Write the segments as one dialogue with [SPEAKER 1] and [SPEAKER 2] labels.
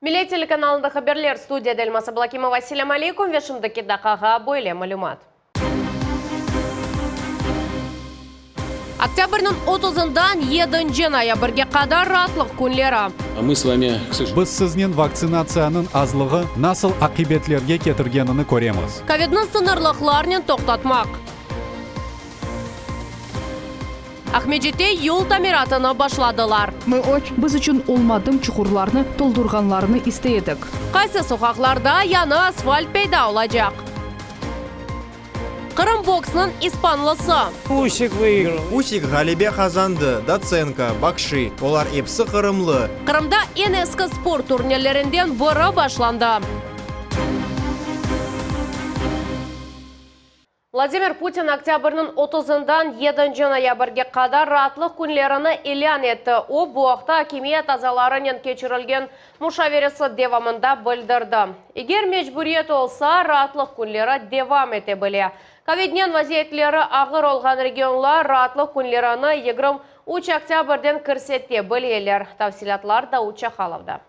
[SPEAKER 1] Милей телеканалында хабарлар студияда Эльмаса Блакимова. Ассаляму алейкум. Вешімдікі дақаға бойле малюмат. Октябрьнің 30-дан 7 ноябрьге қадар ратлық күнлері.
[SPEAKER 2] Мы с вами,
[SPEAKER 3] Біз сізнен вакцинацияның азлығы насыл ақибетлерге кетіргенini көреміз.
[SPEAKER 1] Ковидның сынырлықларының тоқтатмақ. Ахмеджетте yol tamiratını başladılar.
[SPEAKER 4] Biz üçün olmadığım çukurlarını doldurganlarını isteyedik.
[SPEAKER 1] Qaysı sokaklarda yanı asfalt peyda olacak. Kırım boksının İspanlısı.
[SPEAKER 5] Усик Галибе kazandı, Datsenko, Bakshi, olar hepsi Kırımlı.
[SPEAKER 1] Kırım'da en eski spor turnirlerinden biri başlandı. Vladimir Putin oktyabrның 30-dan 7 noyabrге qadar rahatlık günlerini ilan etti. O bu vaqtda hakimiyet azalarının keçirilgen muşaviresi devamında bildirdi. Eğer mecburiyet olsa rahatlık günleri devam etebilir. Covid'nin vaziyetleri ağır olgan regionlar rahatlık günlerini 23 oktyabrdan көрсете Tavsilatlar da uça halavda.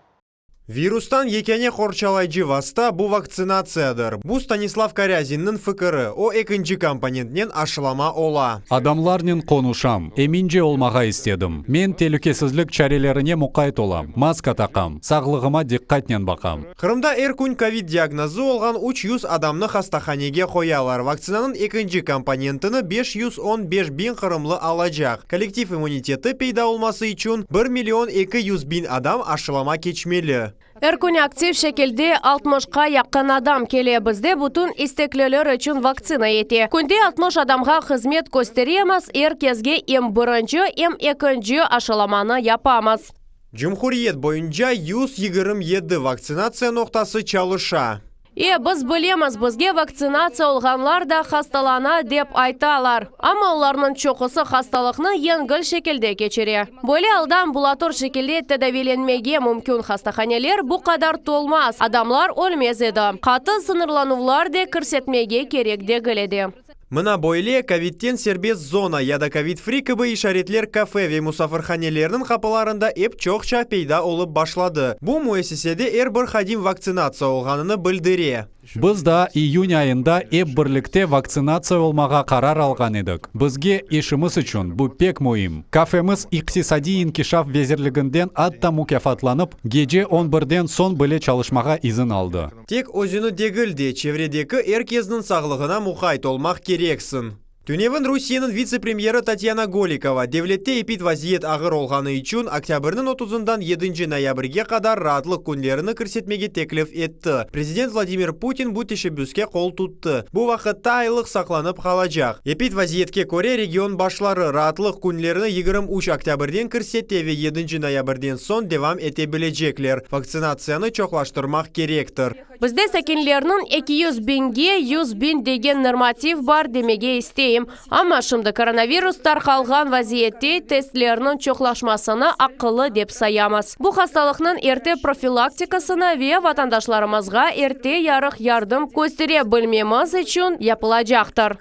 [SPEAKER 5] Вирустан екене қорчалайжы васта bu vaksinasiyadır. Bu Stanislav Karyazin'nin fıkırı, o ikinci komponentnen aşılama ola.
[SPEAKER 3] Adamlarның konuşam, emince olmağa istedim. Men tehlikesizlik çarelerine muqayt olam, maska taqam, sağlığıma dikkatle bakam.
[SPEAKER 5] Kırımda erkün Covid diagnozu olgan 300 adamны hastahanege koyalar. Vaksinanın ikinci komponentini 515 bin Kırımlı alacak. Kolektif immuniteti peyda olması için 1.200.000 adam aşılama geçmeli.
[SPEAKER 1] Erkün aktif şekilde 60'a yakın adam kele bizde bütün istekliler için vaktsina eti. Kunde 60 adamga hizmet gösteremez, herkesge hem birinci hem ikinci aşılamanı yapamaz.
[SPEAKER 5] Cumhuriyet boyunca 127 vaksinasiya noktası çalışa.
[SPEAKER 1] Biz bilemiz, bizge vaksinasiya olganlar da hastalana dep aytalar. Ama onların çoxusu hastalıqni yengil şekilde geçirir. Böyle ambulator şekilde tedavilenmege mümkün hastahaneler bu kadar tolmaz. Adamlar olmaz edi. Katı sınırlanuvlar da көрсетмеге керек de geledi.
[SPEAKER 5] Мына бойле ковидтен сербез зона яда ковид-фри кыбы ишаретлер кафе ве мусафырханелерінің қапыларында эп чоқча пейда олып башлады. Бу муэссеседе бір хадим вакцинация олғаныны білдіре.
[SPEAKER 3] Biz da iyun ayında ep birlikte vaksinasiya olmağa karar algan edik. Bizge işimiz için bu pek muhim. Kafemiz iqtisadi inkişaf vezirliginden atta mukafatlanıp gece 11'den son bile çalışmağa izin aldı.
[SPEAKER 5] Tek özünü degildi, çevredeki herkesin sağlığına muhayt olmak gereksin. Төневін Русияның вице-премьері Татьяна Голикова devletте епит вазиет ağır olғаны üçün октябрьның 30-dan 7 ноябрге қадар ратлық күнлеріні көрсетмеге теклif etті. Президент Владимир Путин bu teşebbüsке qol tuttu. Bu vaqtda айлық сақланып қалajaq. Епит вазиетке көре регион башлары ратлық күнлеріні 23 октябрьден көрсетті ve 7 ноябрьден son devam etebilecekler. Vaksinasiyаны çoqlaştırmaq gerektir.
[SPEAKER 1] Bizde sakinlerinin 200.000'ge 100.000 degen normativ var demege isteyim. Ama şimdi koronavirus tarqalgan vaziyette testlerinin çoxlaşmasını akıllı dep sayamız. Bu hastalıqның erte profilaktikasını ve vatandaşlarımızga erte yarıq yardım gösterebilmemiz için yapılacaktır.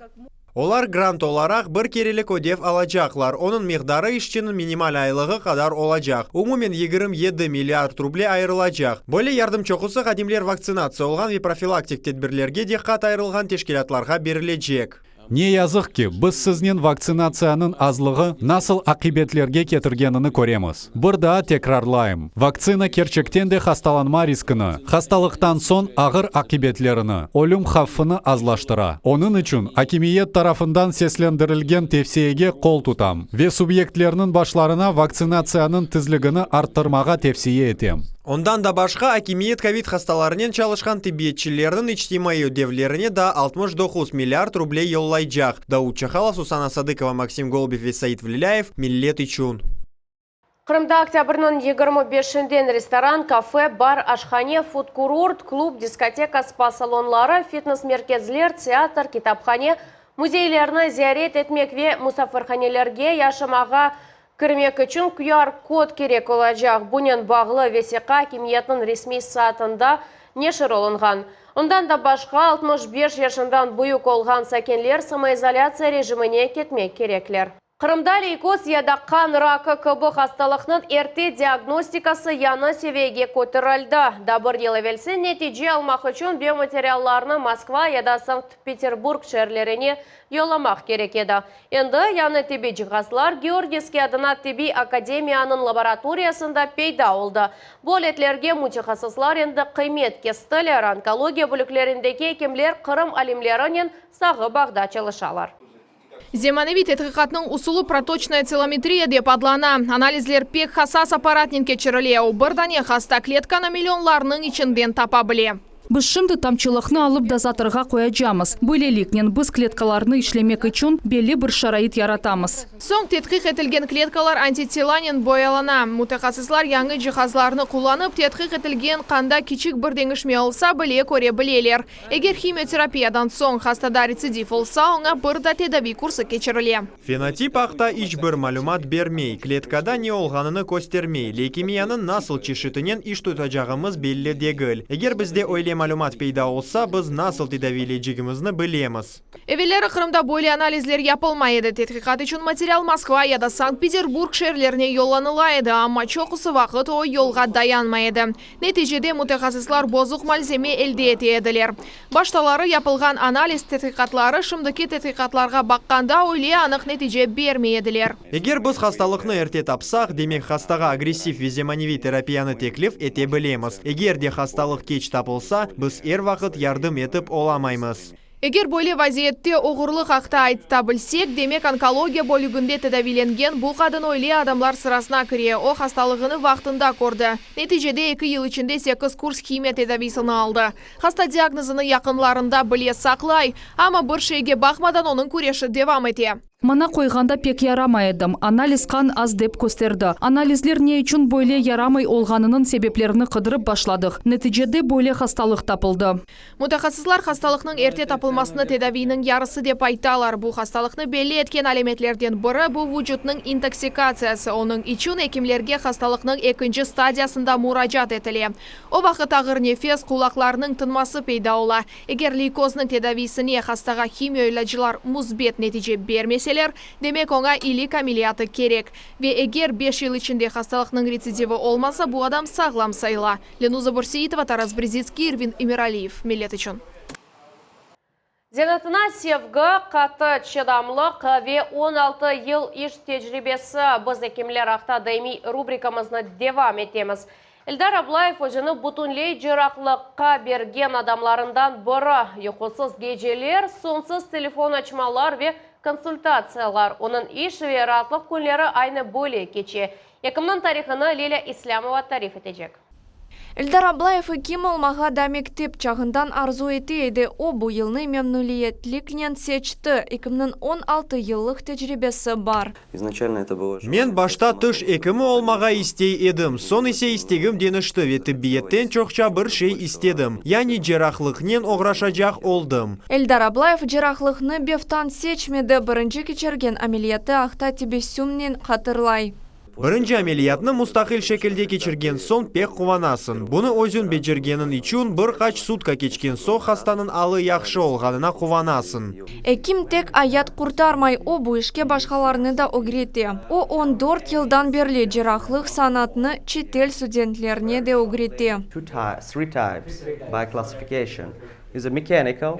[SPEAKER 5] Олар грант olarak bir kerelik ödev alacaklar. Onun miqdarı işçinin minimal aylığı kadar olacak. Umumen 27 milyard ruble ayrılacak. Böyle yardım çoxusu xadimler vaksinasiya olgan ve profilaktik tedbirlerge dikkat ayrılgan teşkilatlarga berilecek.
[SPEAKER 3] Ne yazık ki biz siznен vaksinasiyanın azlığı nasıl akibetlerge ketirgenini көреміз. Bir daha tekrarlayım. Vaktsina gerçekten de hastalanma riskini, hastalıktan son ağır akibetlerini, ölüm xavfını azlaştıra. Onun için hakimiyet tarafından seslendirilgen tavsiyege qol tutam ve subyektlerinin başlarına vaksinasiyanın tezligini arttırmağa tavsiye etem.
[SPEAKER 5] Ondan da başka hakimiyet Covid hastalarının çalışkan tibbiyetçilerinin içtimai ödevlerine da 69 milyard ruble yollayacak. Davut Çakhalov, Susana Sadıkova, Maksim Golubov ve Said Vlilayev, Millet için.
[SPEAKER 1] Kırım'da oktyabrның 25-den restoran, kafe, bar, aşhane, food kurort, klub, diskoteka, spa salonları, fitness merkezler, teatr, kitapxane, muzeylerini ziyaret etmek ve musafirhanelerge yaşamağa kirmek için QR kod gerek olacak. Bunun bağlı vesika hakimiyetinin resmi saytında neşir olungan. Ondan da başka 65 yaşından büyük olgan sakinler samoizolyatsiya rejimine ketmek gerekler. Қырымда лейкоз яда қан ракы кыбы хасталықның ерте диагностикасы яны севеге көтірілді. Дабыр елі велсі нәтиже алмақ үшін биоматериалларны Москва яда Санкт-Петербург шерлеріне yollamaq керек еді. Енді яны тебе жиғазлар Георгийский адына тебе академияның лабораториясында пейда olды. Бұл етлерге мутихасызлар енді қимет кестілер, онкология бүліклеріндегі кемлер Қырым алимлерінен сағы бағда çalışалар.
[SPEAKER 4] Земаневи тетхикатның усулу проточная целометрия деп адлана. Анализлер пек хасас аппаратнен кечіріле. Бірдане хаста клетканы миллионларының içinden тапа біле.
[SPEAKER 2] Біз шымды тамчылықны алып дозаторға қояжамыз. Бөлелікнен біз клеткаларны ишлемек үшін белі бір шарайыт яратамыз.
[SPEAKER 4] Соң тетхик етілген клеткалар антителанен боялана. Мутахассислар яңы жиһазларны кулланып, тетхик етілген қанда кичик бір деңішме алса біле көре білелер. Егер химиотерапиядан соң хастада рецидив олса, оңа бір да тедави курсы кечіріле.
[SPEAKER 5] Фенотип ақта ич бір малюмат бермей, клеткада не олғаныны көстермей, лейкемияның насыл чешітінен иш тұтажағымыз белі дегіл. Егер бізде ойлем малюмат пейда олса, біз насыл тедавилейчігімізні білеміз.
[SPEAKER 4] Эвелері Қырымда бойлы анализлер япылмайды. Тетхикат үшін материал Москва яда Санкт-Петербург шерлеріне yollanылайды, амма чоқысы вақыт о yolға dayanmayды. Нәтижеде мутахассислар бозық малземе елде етеділер. Башталары япылған анализ тетхикатлары шымдыки тетхикатларға баққанда ойле анық нәтиже бермейділер.
[SPEAKER 5] Егер біз хасталықны ерте тапсақ, демек хастаға агрессив виземаневи терапияны теклif ете білеміз. Егер де хасталық кеч тапылса, біз ер вақыт ярдым етіп оламаймыз.
[SPEAKER 4] Егер бойле вазиетте оғырлық ақта айтта білсек, демек онкология бөлігінде тедавиленген бұл қадын ойле адамлар сырасына кіре, о хасталығыны вақтында көрді. Нәтижеде 2 ел ішінде 8 курс химия тедависыны алды. Хаста диагнозыны яқынларында біле сақлай, ама бір шейге бақмадан оның көреші девам ете.
[SPEAKER 2] Мана қойғанда пек ярамайдым. Анализ қан аз деп көстерді. Анализлер не үшін бойле ярамай олғанының себеплеріні қыдырып башладық. Нәтижеде бойле хасталық тапылды.
[SPEAKER 4] Мутахассислар хасталықның ерте тапылмасыны тедавийнің ярысы деп айталар. Бұл хасталықны белі еткен алеметлерден бірі бұл вүжутның интоксикациясы. Оның için екімлерге хасталықның 2-ші стадиясында мурajat етіле. О вақыт ағыр нефес құлақларының тынмасы пейда ола. Егер лейкозның тедависіне хастаға химия илажылар музбет нәтиже бермесе, демек оңа илик амелияты керек. Ве егер 5 ел içinde хасталықның рецидиві олмаса, бұл адам сағлам сайла. Ленуза Бурсеитова, Тарас Брезицкий, Ирвин Эмиралиев. Милет үшін.
[SPEAKER 1] Зенатына севгі қаты чыдамлық ве 16 ел иш тежірибесі біз екемлер ақта даими рубрикамызны девам етеміз. Эльдар Аблаев өзіні бұтынлей жырақлыққа берген адамларындан бірі. Йоқысыз гежелер, сонсыз телефон açmalar ве консультациялар. Оның иш ве ратлық күнлері айны бөле кече. Екімнің тарихыны Лиля Ислямова тариф етежек.
[SPEAKER 6] Эльдар Аблаев ким олмаға да мектеп чағындан арзу етейді. О бұл елны мемнулиетлікнен сечті. 2016 еллық тәжірибесі бар.
[SPEAKER 7] Изначально это было...
[SPEAKER 5] Мен башта түш екімі олмаға істей едім. Сон есе істегім денішті веті биеттен чоқча бір шей істедім. Яни жерақлықнен оғрашажақ олдым.
[SPEAKER 6] Эльдар Аблаев жерақлықны бефтан сечмеді. Бірінші кечерген амелияты ақта тебесюмнен қатырлай.
[SPEAKER 5] Бірінші амелиятны мұстақил шекілде кечірген сон пек қуанасын. Бұны өзін бечіргенін için бір қач сутка кечкен со хастанын алы яқшы олғанына қуанасын.
[SPEAKER 6] Эким тек аят құртармай о bu işке башқаларны да огрете. О 14 елдан берлі жерақлық санатны четел студентлеріне де огрете.
[SPEAKER 7] Three types by classification. Is a mechanical,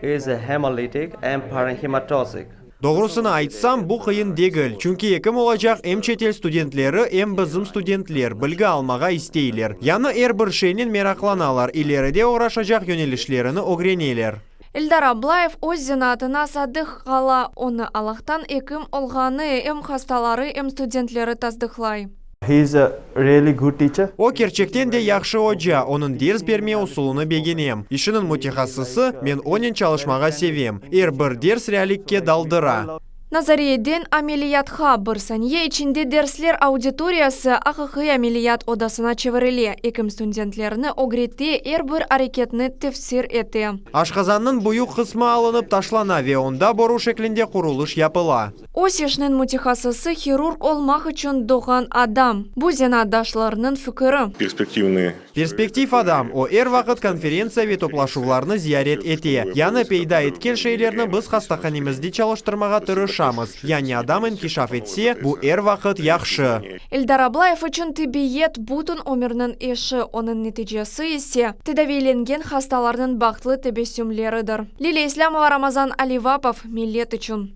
[SPEAKER 7] is a hemolytic and parenhematotic.
[SPEAKER 5] Doğrusunu айтсам, bu қиын дегіл. Чүнки екім олacak em çetel studentlері, em bizim studentler білгі алмаға істейлер. Яны бір şeyнен мерақланалар, илеріде оғрашажақ yönelişlerini огренелер.
[SPEAKER 6] Эльдар Аблаев өз зенатына садық қала, оны алақтан екім олғаны em хасталары, em студентлері таздықлай.
[SPEAKER 7] He is a really good teacher.
[SPEAKER 5] О керчектен де яқшы hoca, onun ders берме usulunu бегенем. Işının mutixassысы, men onun çalışmaға sevem. Bir ders reallikке daldıra.
[SPEAKER 6] Назариеден амелиятха бір сәние içinde дерслер аудиториясы ақықы амелият одасына чевіріле. Екім студентлеріні огретте бір әрекетні тефсир еті.
[SPEAKER 5] Ашқазанның бұйық қысмы алынып ташлана ве онда бору шеклінде құрылыш япыла.
[SPEAKER 6] Осешнен мутихассысы хирург олмақ үшін доған адам. Бұ зенадашларының фікірі.
[SPEAKER 8] Перспективные
[SPEAKER 5] Перспектив адам о вақыт конференция топлашуларны зиярет ете. Яны пейда еткен шейлерні біз хастаханимізді чалыштырмаға тырышамыз. Яны адам инкишаф етсе, бұ вақыт яхшы.
[SPEAKER 6] Эльдар Аблаев үшін тибиет бутын өмірнің еші, оның нетижесі есе тедавиленген хасталарының бақтлы тебесюмлерідір. Лилия Ислямова, Рамазан Аливапов, Милет үшін.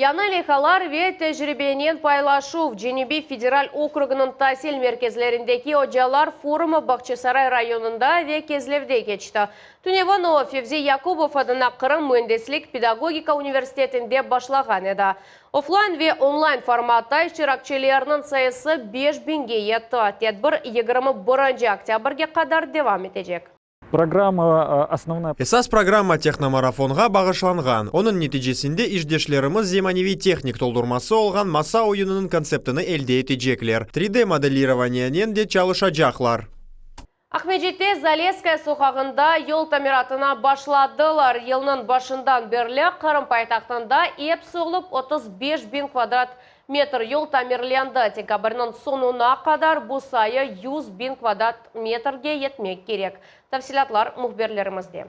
[SPEAKER 1] Яны лехалар ве тәжірибенен пайлашу в Женеби федераль округының тәсіл мерkezlerindeki ocalар форумы Бақчысарай районында ве кезлевде кечті. Туневано Февзи Якубов адына Қырым Mühendislik педагогика университетінде башлаған еді. Офлайн ве онлайн форматта iştirakçılarının sayısı 5000'ge yetті. Тедбір 21 октябрге қадар девам етecek.
[SPEAKER 8] Программа основная.
[SPEAKER 5] Эсас программа техномарафонға бағышланған. Оның нетижесінде иждешлеріміз земаневи техник толдырмасы олған маса ойынының концептіні әлде етежеклер. 3D моделированиянен де çalışacaklar.
[SPEAKER 1] Ахмеджетте Залеская соқағында ел тамиратына башладылар. Елінің башындан берлі Қырым пайтақтында еп соғылып 35.000 квадрат метр ел тамирленді. Декабрның сонуна қадар бұл сайы 100.000 квадрат метрге етмек керек. Тәфсилатлар мұхберлерімізде.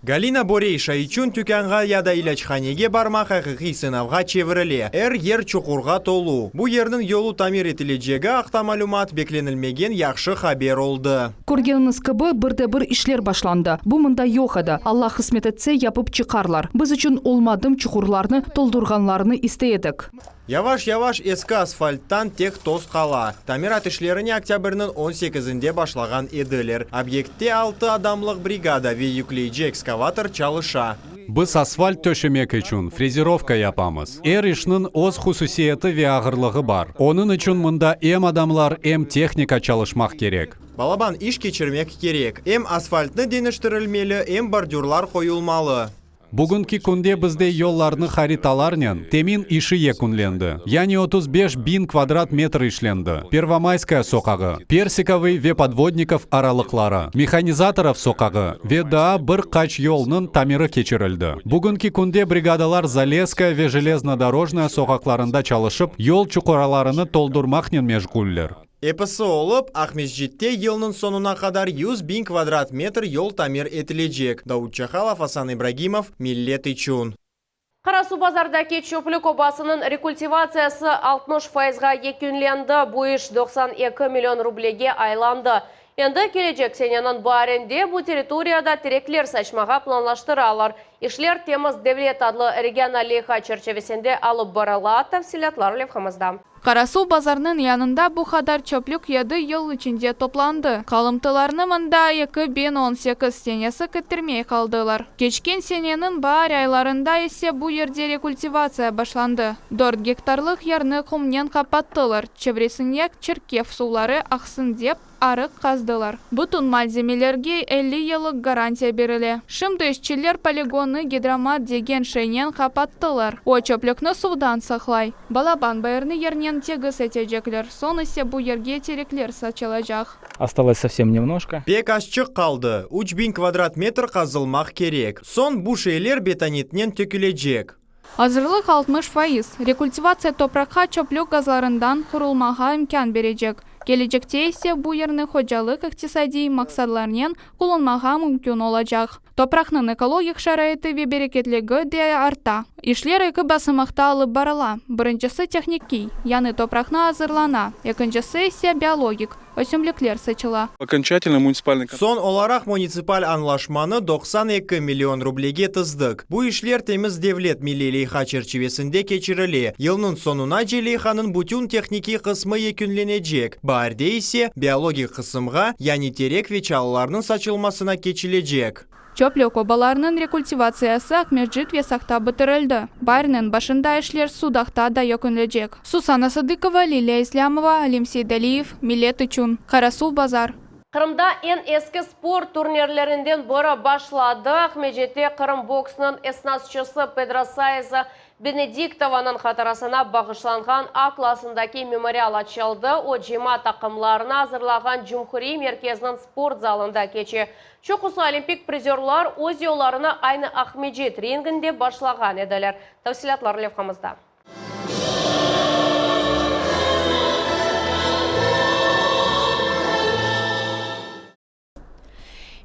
[SPEAKER 5] Галина Борейша üçün түкәнға яда илачханеге барма хақиқи сынавға чевіріле. Ер чуқурға толу. Бұ ердің yolu тамир етілежегі ақта малумат бекленілмеген яқшы хабер олды.
[SPEAKER 2] Көргеніңіз кібі бірді-бір ішлер башланды. Бұ мұнда йоқ еді. Алла қысмет етсе япып чықарлар. Біз үшін олмадым чуқурларны толдырғанларны істейдік.
[SPEAKER 5] Яваш-яваш ескі асфальттан тек тоз қала. Тамират ішлеріне октябрның 18-інде башлаган еділер. Объектте 6 адамлық бригада ве юклейджі экскаватор чалыша.
[SPEAKER 3] Біз асфальт төшемек үшін фрезеровка япамыз. Ішнің оз хусусиеті ве ағырлығы бар. Оның үшін мұнда адамлар, техника чалышмақ керек.
[SPEAKER 5] Балабан иш кечірмек керек. Асфальтны денештірілмелі, бордюрлар қойылмалы.
[SPEAKER 3] Бүгінгі күнде бізде yollarны хариталарнен темин иші екунленді. Яни 35.000 квадрат метр ішленді. Первомайская соқағы, Персиковый ве подводников аралықлары, механизаторов соқағы, ве да бір қач yolның тамиры кечірілді. Бүгінгі күнде бригадалар Залеская ве железнодорожная соқақларында çalışып, yol чуқураларыны толдырмақнен межгуллер.
[SPEAKER 5] Эпісі олып, Ахмеджетте елінің сонуна қадар 100.000 квадрат метр yol тамир етілежек. Дауд Чахалов, Асан Ибрагимов, Милет үшін.
[SPEAKER 1] Қарасу базардаки чөплік обасының рекультивациясы 60%-ға екінленді. Бұл іш 92 миллион рублеге айланды. Енді келечек сененің барінде бұл территорияда тереклер сачмаға планлаштыралар. Ишлер теміз Девлет адлы регионалиха черчевесінде алып барала. Тәфсилатлар левхамызда.
[SPEAKER 4] Қарасу базарының янында бұ қадар чөплік 7 ел ішінде топланды. Қалымтыларны мұнда 2018 сенесі кіттірмей қалдылар. Кечкен сененің бар айларында есе бұ ерде рекультивация башланды. 4 гектарлық ярны құмнен қапаттылар. Чевресінек черкев сулары ақсын деп арық қаздылар. Бұтын малземелерге 50 елік гарантия берілі. Шымды ішчілер полигоны гидромат деген шейнен қапаттылар. О чөплікні судан сақлай. Балабан байырны ернен тегіс етежеклер. Сон есе бұ ерге тереклер сачылажақ.
[SPEAKER 8] Осталось совсем немножко.
[SPEAKER 5] Пек ашчық қалды. 3000 квадрат метр қазылмақ керек. Сон бұ шейлер бетонетнен төкілежек.
[SPEAKER 4] Азырлық 60%. Рекультивация топраққа чөплік газларындан құрылмаға имкан бережек. Келечекте есе бұ ерні ходжалық иқтисади мақсадларнен құлынмаға мүмкін олачақ. Топрақның экологик шарайты ве берекетлігі де арта. Ишлер екі басымақта алып барала. Біріншісі техники, яны топрақна азырлана. Екіншісі есе биологик, өсімліклер сычыла.
[SPEAKER 9] Окончательно муниципальный...
[SPEAKER 5] Сон оларақ муниципаль анлашманы 92 миллион рублеге тыздық. Бұ ишлер теміз Девлет милелейха черчевесінде кечірілі. Елның сонуна желейханын бүтін техники қысмы екінленежек. Бәрде есе биологик қысымға, яни терек вечалыларының сачылмасына кечілежек.
[SPEAKER 4] Чөплік обаларының рекультивациясы Ахмеджет весақта бітірілді. Барының башында ішлер судақта да екінлежек. Сусана Садыкова, Лилия Ислямова, Алим Сейдалиев, Милет үшін. Қарасу базар.
[SPEAKER 1] Қырымда ескі спорт турнирлерінден бұры башлады. Ахмеджетте Қырым боксының эснасчысы Педро Сайза Бенедиктованың қатарасына бағышланған А класындаки мемориал açılды. О жима тақымларына азырлаған Cumhuriyet мерkezінің спорт залында кече. Чоқысы олимпик призерлар өз yollarını aynı Ахмеджет рингінде башлаған еділер. Тәфсилатлар левхамызда.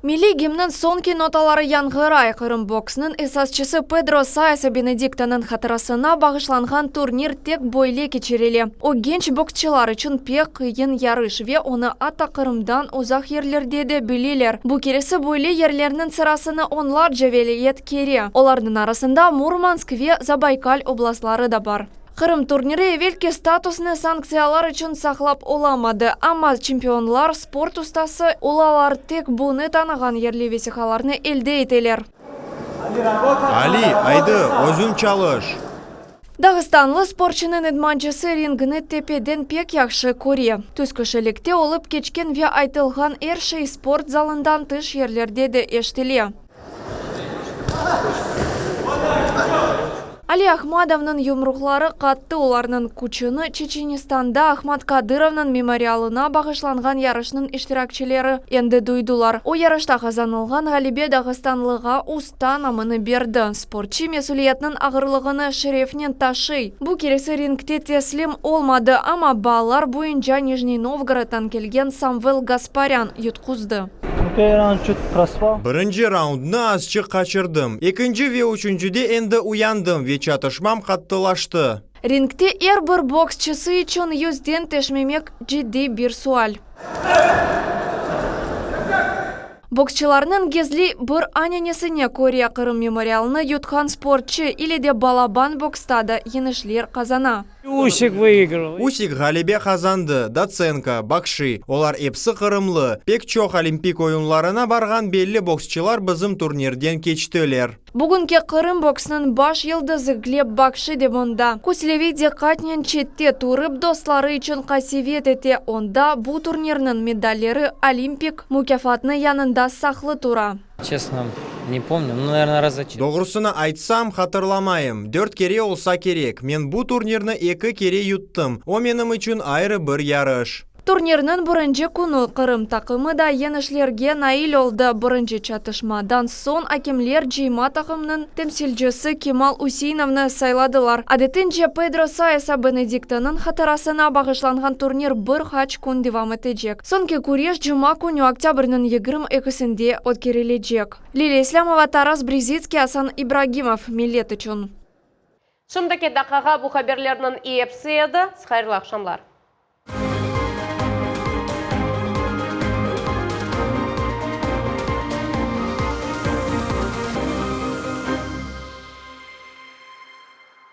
[SPEAKER 6] Милли гимнын сонки ноталары яңғырай Қырым боксының эсасчысы Педро Саяса Бенедиктанын хатырасына бағышланған турнир тек бойле кечерелі. О генч боксчылар үшін пек қиын ярыш ве оны ата Қырымдан ұзақ ерлерде де білелер. Бұ келесі бойле ерлерінің сырасыны онлар жавелиет кере. Олардың арасында Мурманск ве Забайкал обласлары да бар. Қырым турниры евелке статусны санкциялар үшін сақлап оламады. Ама чемпионлар спорт ұстасы олалар тек бұны таныған ерлі весіқаларны елде етелер.
[SPEAKER 5] Али, айды, өзің чалыш.
[SPEAKER 6] Дағыстанлы спортшының идманчысы рингіні тепеден пек яқшы көре. Түскішілікте олып кечкен ве айтылған әршей спорт залындан тыш ерлерде де ештеле. Али Ахмадовның юмруқлары қатты оларының күчіні Чеченистанда Ахмад Кадыровның мемориалына бағышланған ярышның іштиракчелері енді дуйдулар. О ярышта қазанылған Ғалибе Дағыстанлыға уста намыны берді. Спортчы месулиетінің ағырлығыны шерефнен ташый. Бұ келесі рингте теслим олмады, ама балар бойынша Нижний Новгородтан келген Самвел Гаспарян ютқызды.
[SPEAKER 5] Бірінші раундны азчы қачырдым. Екінші ве үшіншіде енді уяндым, ве чатышмам қаттылашты.
[SPEAKER 6] Рингте ер бір боксчысы үшін yüзден тешмемек жидді бір суал. Боксчыларының кезли бір аненесіне Корея Қырым мемориалыны ютқан спортчы или де балабан бокстады енішлер қазана.
[SPEAKER 8] Усик выиграл.
[SPEAKER 5] Усик Ғалибе қазанды, Даценко, Бакши. Олар епсі Қырымлы. Пек чоқ олимпик ойынларына барған белі боксчылар бізім турнирден кечтілер.
[SPEAKER 6] Бүгінке Қырым боксының баш елдізі Глеб Бакши деп онда. Көселевиде қатнен четте турып достлары үшін қасивет ете онда бұл турнирінің медалері олимпик мүкафатны янында сақлы тура.
[SPEAKER 9] Честно, не помню, ну, наверное, раза 4.
[SPEAKER 5] Доғырсыны айтсам, қатырламайым. 4 кере олса керек. Мен бұл турнирны 2 кере юттым. О менім үшін айры бір ярыш.
[SPEAKER 6] Турнирның бірінші күні Қырым тақымы да енішлерге наил олды. Бірінші чатышмадан сон акемлер жейма тақымның темсилжесі Кемал Усейновны сайладылар. Адетінше Педро Саяса Бенедиктанын хатарасына бағышланған турнир бір хач күн девам етежек. Сонке күреш жұма күні октябрның 22-сінде өткерележек. Лилия Ислямова, Тарас Бризицкий, Асан Ибрагимов, Милет үшін.
[SPEAKER 1] Шымдаке дақаға бұл хаберлерінің епсі еді. Қайырлы ақшамлар.